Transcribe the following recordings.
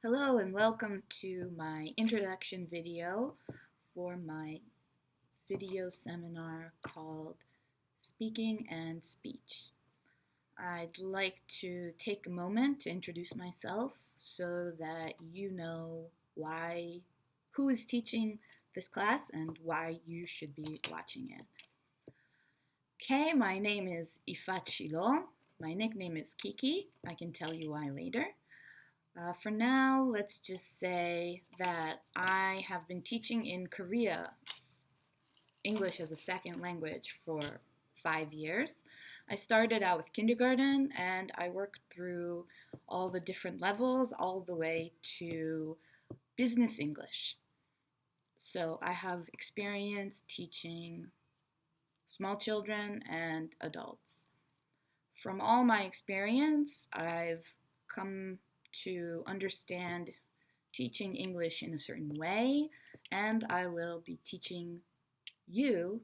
Hello and welcome to my introduction video for my video seminar called Speaking and Speech. I'd like to take a moment to introduce myself so that you know who is teaching this class and why you should be watching it. Okay, my name is Ifat Shilo. My nickname is Kiki. I can tell you why later. For now, let's just say that I have been teaching in Korea English as a second language for 5 years. I started out with kindergarten and I worked through all the different levels all the way to business English. So I have experience teaching small children and adults. From all my experience, I've come to understand teaching English in a certain way, and I will be teaching you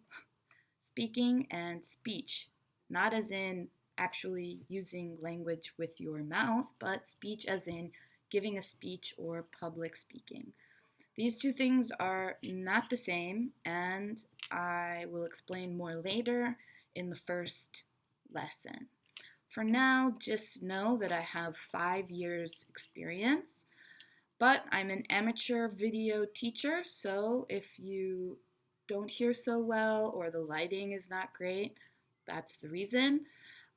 speaking and speech, not as in actually using language with your mouth, but speech as in giving a speech or public speaking. These two things are not the same, and I will explain more later in the first lesson. For now, just know that I have 5 years experience, but I'm an amateur video teacher, so if you don't hear so well or the lighting is not great, that's the reason.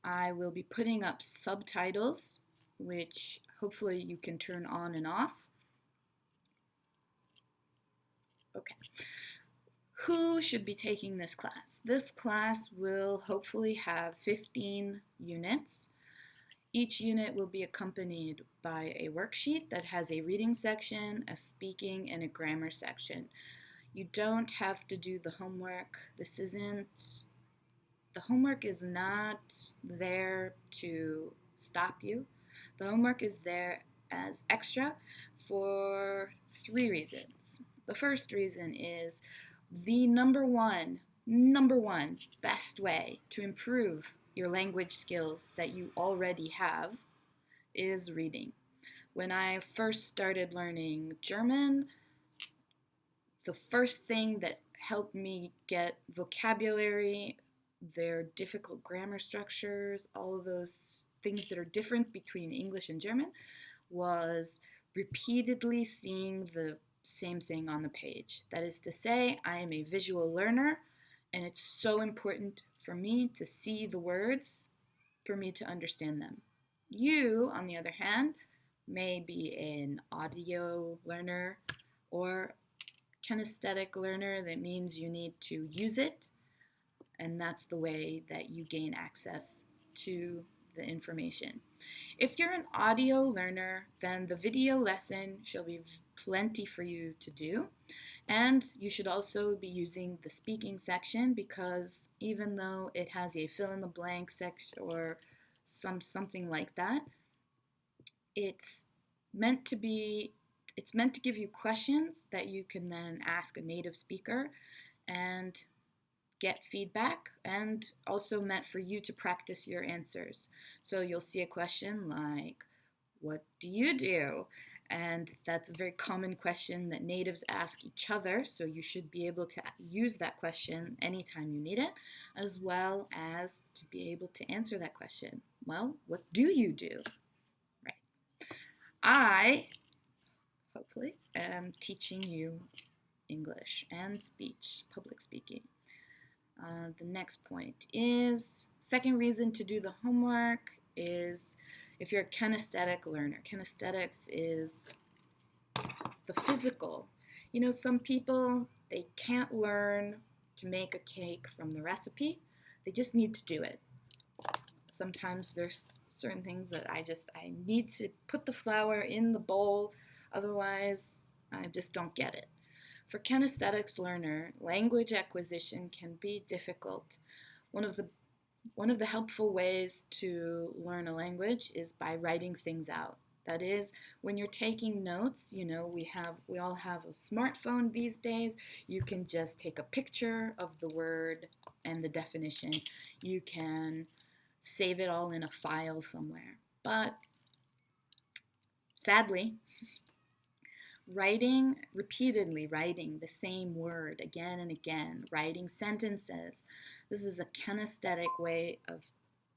I will be putting up subtitles, which hopefully you can turn on and off. Okay. Who should be taking this class? This class will hopefully have 15 units. Each unit will be accompanied by a worksheet that has a reading section, a speaking, and a grammar section. You don't have to do the homework. The homework is not there to stop you. The homework is there as extra for 3 reasons. The first reason is the number one best way to improve your language skills that you already have is reading. When I first started learning German, the first thing that helped me get vocabulary, their difficult grammar structures, all of those things that are different between English and German, was repeatedly seeing the same thing on the page. That is to say, I am a visual learner, and it's so important for me to see the words for me to understand them. You, on the other hand, may be an audio learner or kinesthetic learner. That means you need to use it, and that's the way that you gain access to the information. If you're an audio learner, then the video lesson shall be plenty for you to do. And you should also be using the speaking section, because even though it has a fill in the blank section or something like that, it's meant to give you questions that you can then ask a native speaker and get feedback, and also meant for you to practice your answers. So you'll see a question like, what do you do? And that's a very common question that natives ask each other, so you should be able to use that question anytime you need it, as well as to be able to answer that question. Well, what do you do? Right. I, hopefully, am teaching you English and speech, public speaking. The next point is, second reason to do the homework is if you're a kinesthetic learner. Kinesthetics is the physical. You know, some people, they can't learn to make a cake from the recipe. They just need to do it. Sometimes there's certain things that I need to put the flour in the bowl, otherwise I just don't get it. For kinesthetics learner, language acquisition can be difficult. One of the helpful ways to learn a language is by writing things out. That is, when you're taking notes, you know, we all have a smartphone these days. You can just take a picture of the word and the definition. You can save it all in a file somewhere. But sadly, repeatedly writing the same word again and again, writing sentences. This is a kinesthetic way of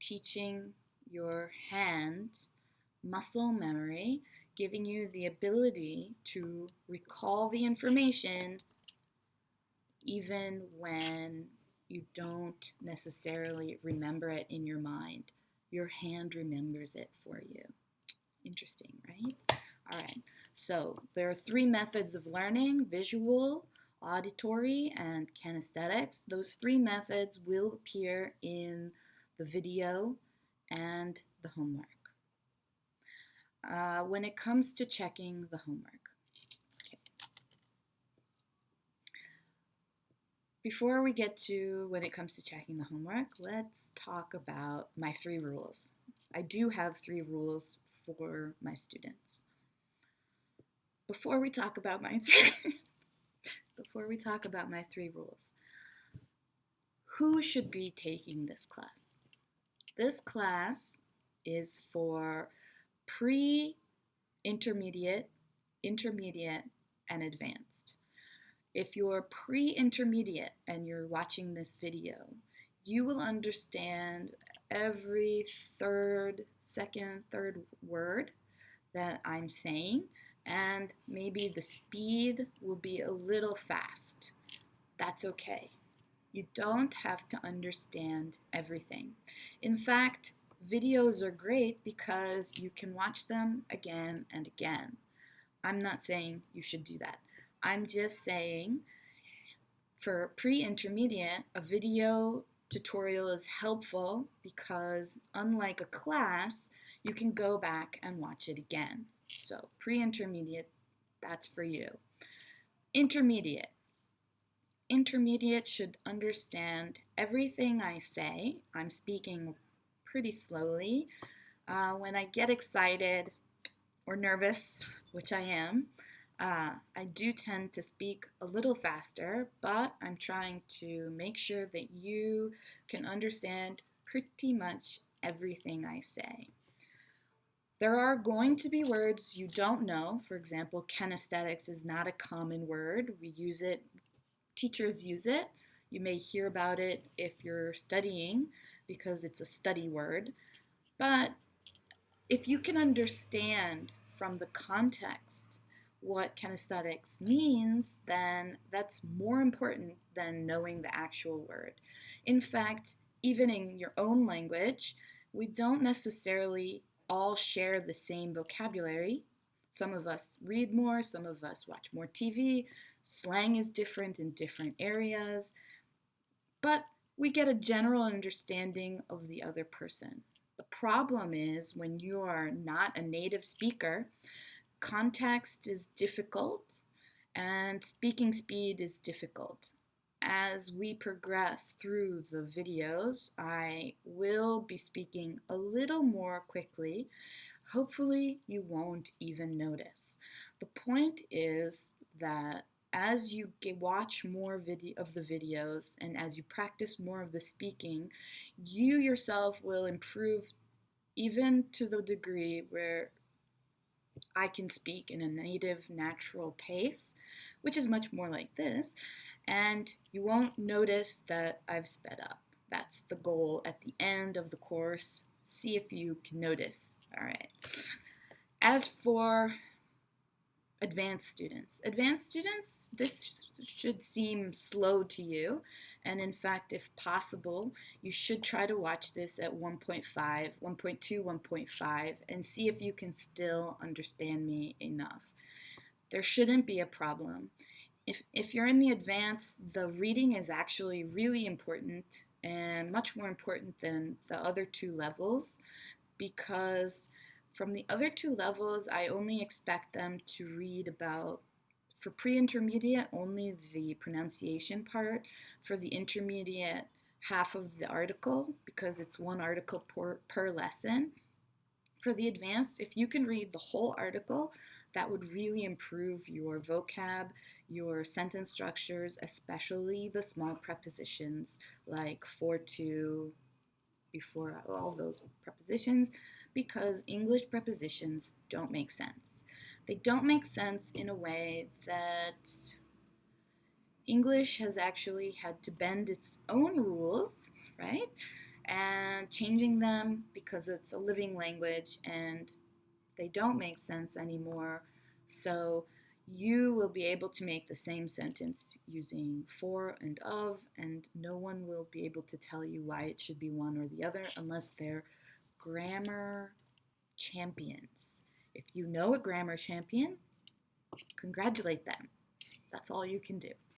teaching your hand muscle memory, giving you the ability to recall the information even when you don't necessarily remember it in your mind. Your hand remembers it for you. Interesting, right? All right, so there are 3 methods of learning: visual, auditory, and kinesthetics. Those 3 methods will appear in the video and the homework. When it comes to checking the homework, okay. Before we get to when it comes to checking the homework, let's talk about my 3 rules. I do have 3 rules for my students. Before we talk about my 3 rules, who should be taking this class? This class is for pre-intermediate, intermediate, and advanced. If you're pre-intermediate and you're watching this video, you will understand every second, third word that I'm saying, and maybe the speed will be a little fast. That's okay. You don't have to understand everything. In fact, videos are great because you can watch them again and again. I'm not saying you should do that. I'm just saying for pre-intermediate, a video tutorial is helpful because unlike a class, you can go back and watch it again. So pre-intermediate, that's for you. Intermediate. Intermediate should understand everything I say. I'm speaking pretty slowly. When I get excited or nervous, which I am, I do tend to speak a little faster, but I'm trying to make sure that you can understand pretty much everything I say. There are going to be words you don't know. For example, kinesthetics is not a common word. We use it, teachers use it. You may hear about it if you're studying because it's a study word. But if you can understand from the context what kinesthetics means, then that's more important than knowing the actual word. In fact, even in your own language, we don't necessarily all share the same vocabulary. Some of us read more, some of us watch more TV. Slang is different in different areas, but we get a general understanding of the other person. The problem is when you are not a native speaker, context is difficult and speaking speed is difficult. As we progress through the videos, I will be speaking a little more quickly. Hopefully, you won't even notice. The point is that as you watch more of the videos and as you practice more of the speaking, you yourself will improve even to the degree where I can speak in a native, natural pace, which is much more like this, and you won't notice that I've sped up. That's the goal at the end of the course. See if you can notice. All right. As for advanced students, this should seem slow to you, and in fact, if possible, you should try to watch this at 1.5, 1.2, 1.5, and see if you can still understand me enough. There shouldn't be a problem. If you're in the advanced, the reading is actually really important and much more important than the other 2 levels, because from the other 2 levels, I only expect them to read about, for pre-intermediate, only the pronunciation part. For the intermediate, half of the article, because it's 1 article per lesson. For the advanced, if you can read the whole article, that would really improve your vocab, your sentence structures, especially the small prepositions like for, to, before, all those prepositions, because English prepositions don't make sense. They don't make sense in a way that English has actually had to bend its own rules, right? And changing them because it's a living language and they don't make sense anymore. So you will be able to make the same sentence using for and of, and no one will be able to tell you why it should be one or the other unless they're grammar champions. If you know a grammar champion, congratulate them. That's all you can do.